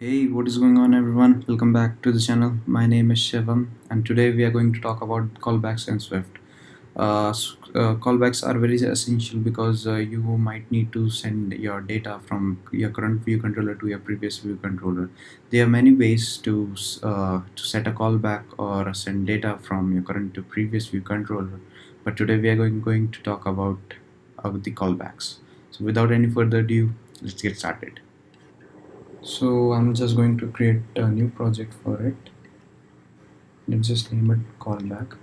Hey, what is going on, everyone? Welcome back to the channel. My name is Shivam, and today we are going to talk about callbacks in Swift. Callbacks are very essential because you might need to send your data from your current view controller to your previous view controller. There are many ways to set a callback or send data from your current to previous view controller, but today we are going to talk about the callbacks. So, without any further ado, let's get started. So I'm just going to create a new project for it. Let's just name it callback.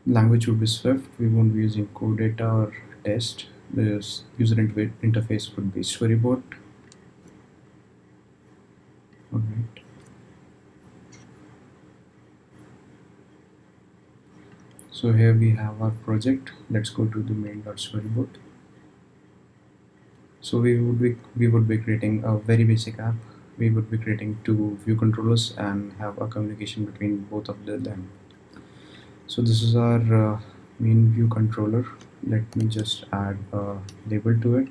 Language would be Swift. We won't be using code data or test. The user interface would be storyboard. Alright. So here we have our project. Let's go to the main.storyboard. So we would be creating a very basic app. We would be creating two view controllers and have a communication between both of them. So this is our main view controller. Let me just add a label to it.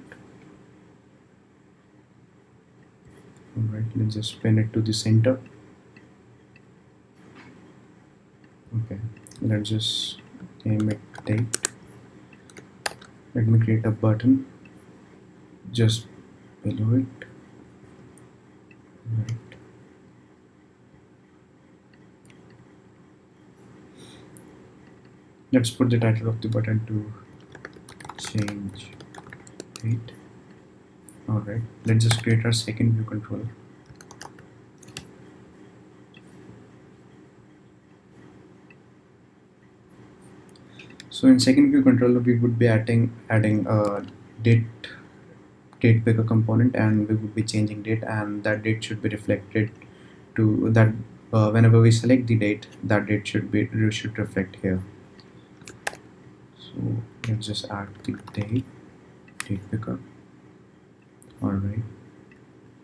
Alright, let's just pin it to the center. Okay, let's just name it date. Let me create a button just below it. Right. Let's put the title of the button to change date. Alright, let's just create our second view controller. So in second view controller, we would be adding a date picker component, and we would be changing date, and that date should be reflected to that whenever we select the date, that date should reflect here. So let's just add the date picker. Alright,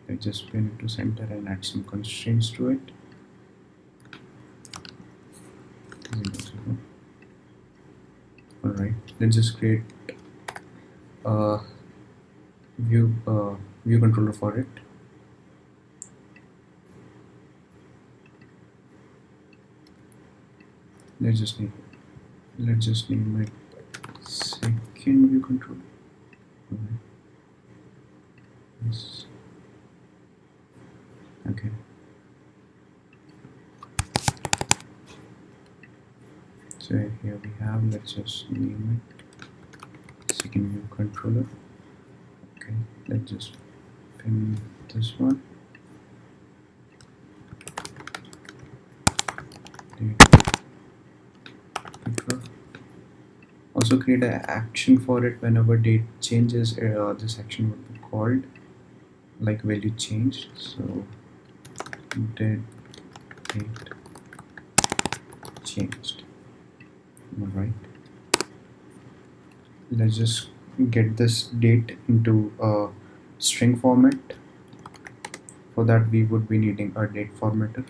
let's just pin it to center and add some constraints to it. Alright, let's just create a view controller for it. Let's just name it second view controller. Alright. Yes. Okay. So here we have, let's just name it second view controller. Okay, let's just pin this one. Also create an action for it. Whenever date changes, this action would be called like value changed. So date changed. Alright, let's just get this date into a string format. For that we would be needing a date formatter.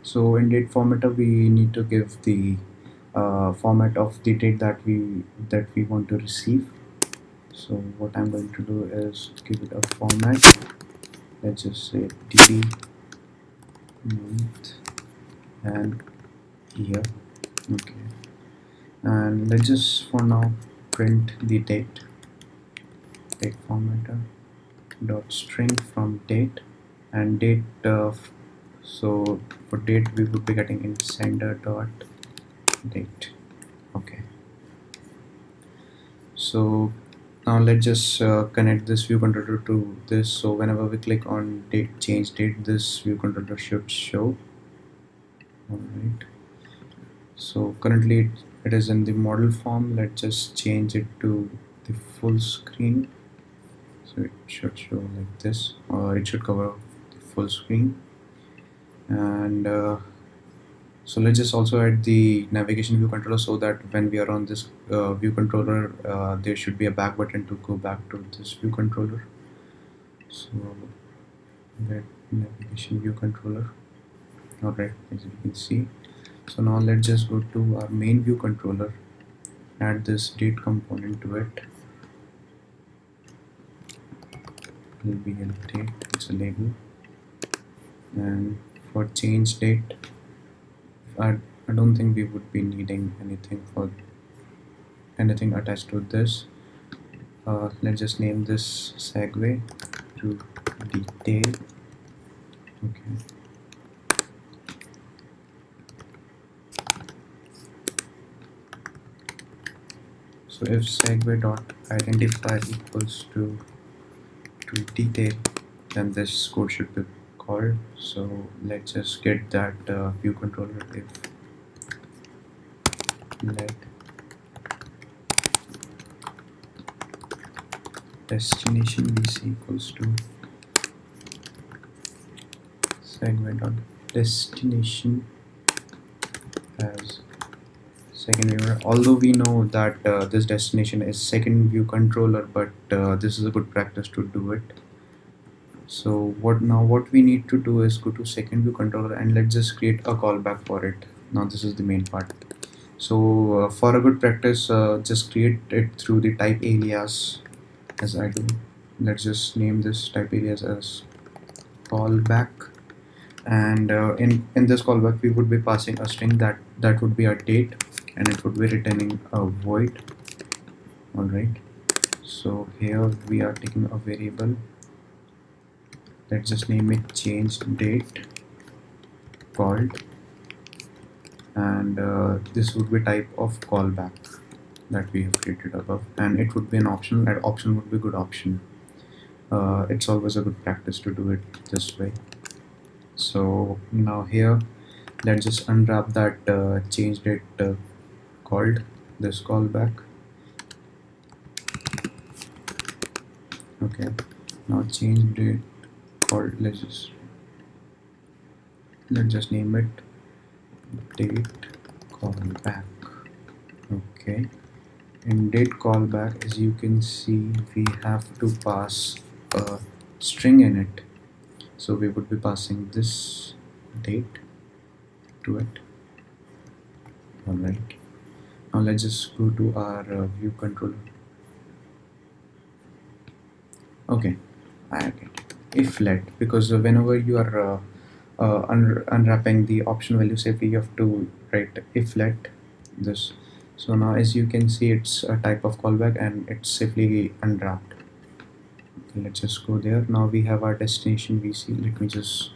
So in date formatter, we need to give the format of the date that we want to receive. So what I'm going to do is give it a format. Let's just say db month and year. Okay, and let's just for now print the date formatter dot string from date and date. So for date we would be getting in sender dot date. Okay, so now let's just connect this view controller to this. So whenever we click on date change date, this view controller should show. Alright, so currently it is in the model form. Let's just change it to the full screen. So it should show like this, or it should cover the full screen. And so let's just also add the navigation view controller, so that when we are on this view controller, there should be a back button to go back to this view controller. So that navigation view controller. Alright, as you can see. So now let's just go to our main view controller add this date component to it. Will be a date, it's a label. And for change date, I don't think we would be needing anything attached to this. Let's just name this segue to detail. Okay. So if segue dot identify equals to detail, then this code should be called. So let's just get that view controller if let destination vc equals to segue dot destination as second viewer. Although we know that this destination is second view controller, but this is a good practice to do it. So what we need to do is go to second view controller and let's just create a callback for it. Now this is the main part. So for a good practice, just create it through the type alias as I do. Let's just name this type alias as callback, and in this callback we would be passing a string that would be a date, and it would be returning a void. Alright, so here we are taking a variable. Let's just name it change date called, and this would be type of callback that we have created above, and it would be an optional. That option would be good option. It's always a good practice to do it this way. So now here let's just unwrap that change date called this callback. Okay, now change date called, let's just name it date callback. Okay, in date callback, as you can see, we have to pass a string in it, so we would be passing this date to it. Alright, now let's just go to our view controller. Okay, I get it. If let, because whenever you are unwrapping the option value set, we have to write if let this. So now as you can see, it's a type of callback and it's safely unwrapped. Okay, let's just go there. Now we have our destination VC. Let me just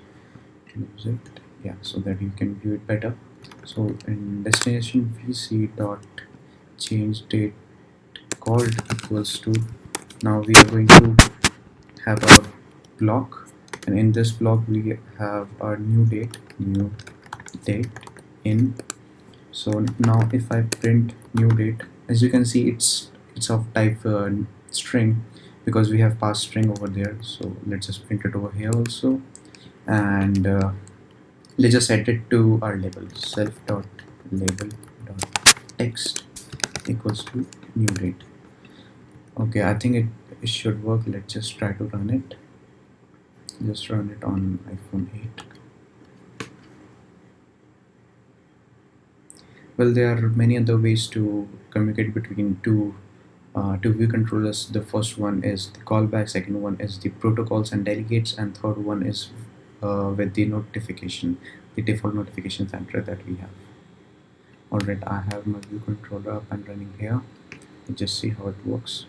close it, yeah, so that you can view it better. So in destination VC dot change date called equals to, now we are going to have our block, and in this block we have our new date in. So now if I print new date, as you can see, it's of type string, because we have passed string over there. So let's just print it over here also, and let's just set it to our label, self dot label dot text equals to new date. Okay, I think it should work. Let's just try to run it. Just run it on iPhone 8. Well, there are many other ways to communicate between two view controllers. The first one is the callback, second one is the protocols and delegates, and third one is with the notification, the default notification center that we have. Alright, I have my view controller up and running here. Let's just see how it works.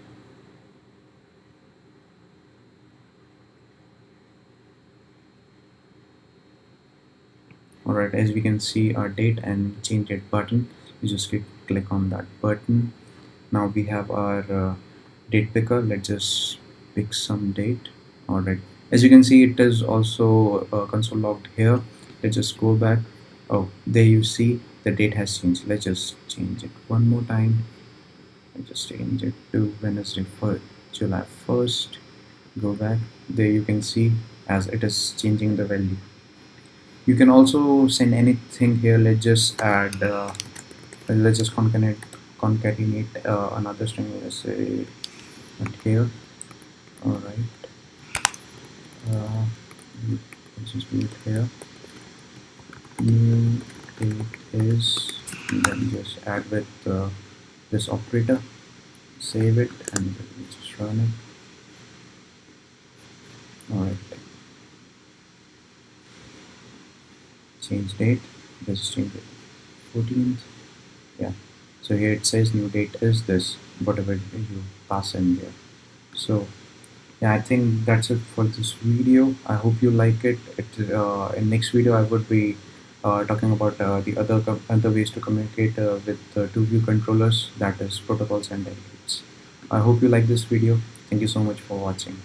Alright, as we can see our date and change date button, you just click on that button. Now we have our date picker. Let's just pick some date. Alright, as you can see, it is also console logged here. Let's just go back. Oh, there you see the date has changed. Let's just change it one more time. Let's just change it to Wednesday for July 1st. Go back. There you can see as it is changing the value. You can also send anything here. Let's just add let's just concatenate another string. Let's say right here. Alright, let's just do it here. New date is, and then just add with this operator, save it, and just run it. All right, change date. Just change it 14th. Yeah, so here it says new date is this, whatever you pass in there. So yeah, I think that's it for this video. I hope you like it. In next video I would be talking about the other ways to communicate with two view controllers, that is protocols and delegates. I hope you like this video. Thank you so much for watching.